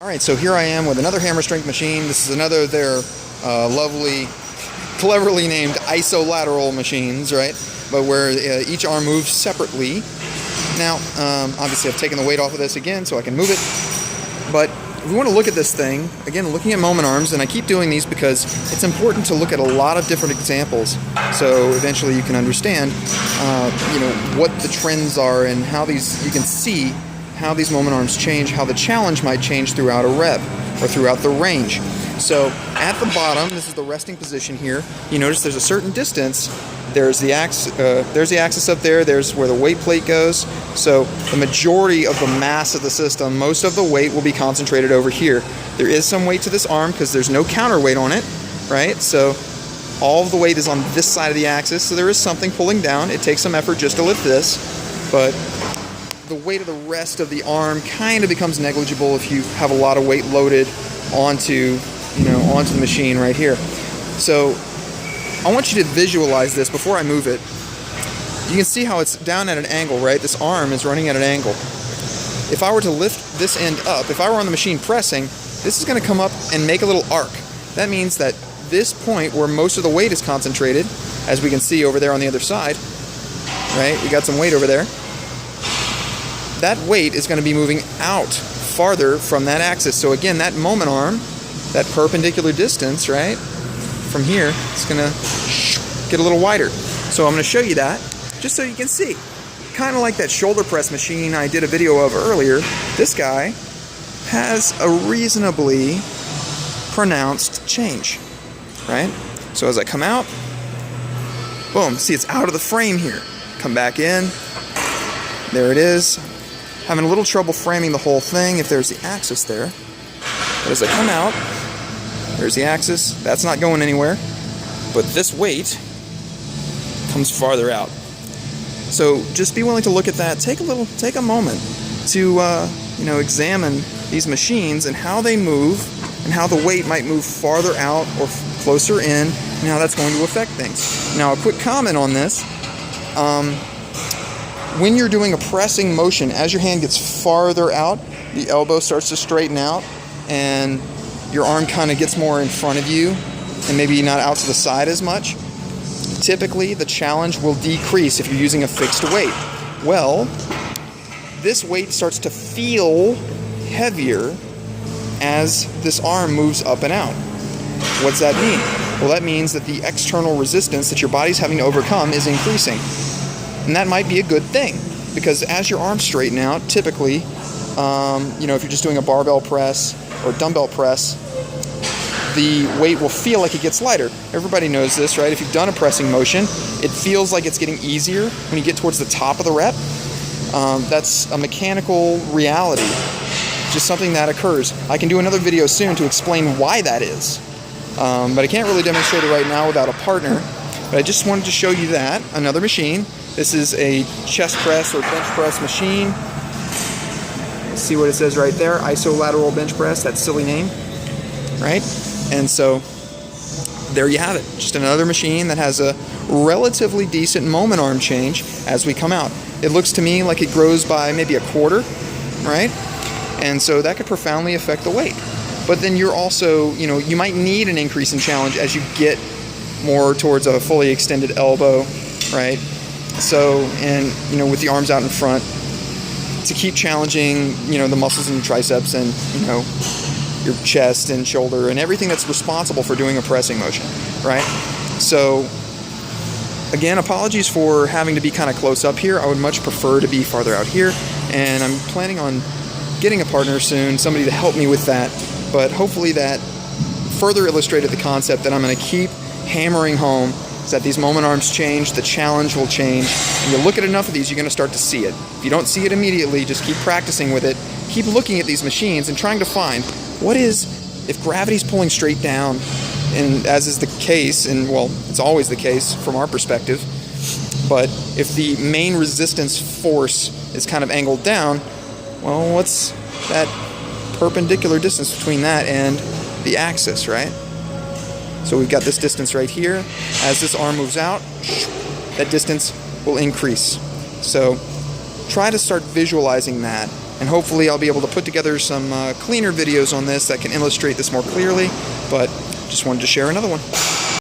Alright, so here I am with another hammer strength machine. This is another of their lovely, cleverly named isolateral machines, right? But where each arm moves separately. Now, obviously I've taken the weight off of this again so I can move it. But if we want to look at this thing, again, looking at moment arms, and I keep doing these because it's important to look at a lot of different examples so eventually you can understand what the trends are and how these, you can see how these moment arms change, how the challenge might change throughout a rep or throughout the range. So at the bottom, this is the resting position here. You notice there's a certain distance. There's the axis up there. There's where the weight plate goes. So the majority of the mass of the system, most of the weight will be concentrated over here. There is some weight to this arm because there's no counterweight on it, right? So all of the weight is on this side of the axis. So there is something pulling down. It takes some effort just to lift this, but the weight of the rest of the arm kind of becomes negligible if you have a lot of weight loaded onto the machine right here. So I want you to visualize this before I move it. You can see how it's down at an angle, right? This arm is running at an angle. If I were to lift this end up, if I were on the machine pressing, this is going to come up and make a little arc. That means that this point where most of the weight is concentrated, as we can see over there on the other side, right? We got some weight over there. That weight is going to be moving out farther from that axis. So again, that moment arm, that perpendicular distance, right, from here, it's going to get a little wider. So I'm going to show you that, just so you can see. Kind of like that shoulder press machine I did a video of earlier, this guy has a reasonably pronounced change, right? So as I come out, boom, see it's out of the frame here. Come back in, there it is. Having a little trouble framing the whole thing if there's the axis there. But as I come out, there's the axis. That's not going anywhere. But this weight comes farther out. So just be willing to look at that. Take a moment to examine these machines and how they move and how the weight might move farther out or closer in and how that's going to affect things. Now a quick comment on this. When you're doing a pressing motion, as your hand gets farther out, the elbow starts to straighten out and your arm kind of gets more in front of you and maybe not out to the side as much. Typically, the challenge will decrease if you're using a fixed weight. Well, this weight starts to feel heavier as this arm moves up and out. What's that mean? Well, that means that the external resistance that your body's having to overcome is increasing. And that might be a good thing, because as your arms straighten out, typically, if you're just doing a barbell press or dumbbell press, the weight will feel like it gets lighter. Everybody knows this, right? If you've done a pressing motion, it feels like it's getting easier when you get towards the top of the rep. That's a mechanical reality, just something that occurs. I can do another video soon to explain why that is, but I can't really demonstrate it right now without a partner. But I just wanted to show you that, another machine. This is a chest press or bench press machine. See what it says right there, isolateral bench press, that silly name, right? And so there you have it, just another machine that has a relatively decent moment arm change as we come out. It looks to me like it grows by maybe a quarter, right? And so that could profoundly affect the weight. But then you're also, you might need an increase in challenge as you get more towards a fully extended elbow, right? So, and with the arms out in front, to keep challenging, the muscles in your triceps and, your chest and shoulder and everything that's responsible for doing a pressing motion, right? So, again, apologies for having to be kind of close up here. I would much prefer to be farther out here, and I'm planning on getting a partner soon, somebody to help me with that. But hopefully that further illustrated the concept that I'm going to keep hammering home, is that these moment arms change, the challenge will change. And you look at enough of these, you're going to start to see it. If you don't see it immediately, just keep practicing with it. Keep looking at these machines and trying to find what is, if gravity's pulling straight down, and as is the case, and well, it's always the case from our perspective, but if the main resistance force is kind of angled down, well, what's that perpendicular distance between that and the axis, right? So we've got this distance right here. As this arm moves out, that distance will increase. So try to start visualizing that And hopefully I'll be able to put together some cleaner videos on this that can illustrate this more clearly, but just wanted to share another one.